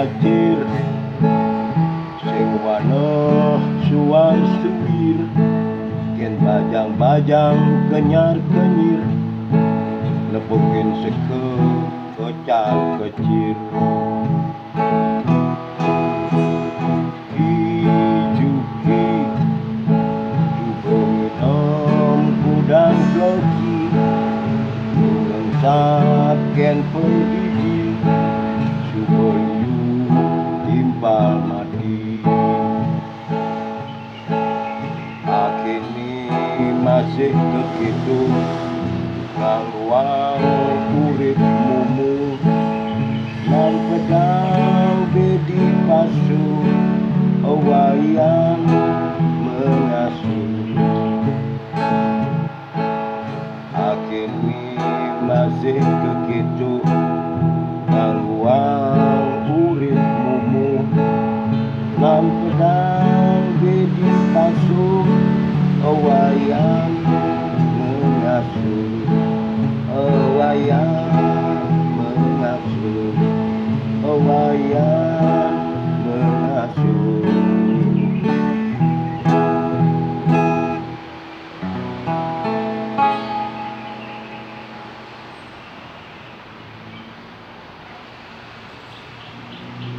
pacir sing waneh suwan suwir ken bajang-bajang kenyar-kenyir nepukin seke kocar kecir Ijuki Jubenginom kudang joki Ngengsap ken pedidi Subenyu timpal mati Akini masih kekitu Ngangwang urip mumu Nan pedang bedi pasu Wayang mengasuh Akini masih kekitu Ngangwang urip mumu Nan pedang bedi pasu Wayang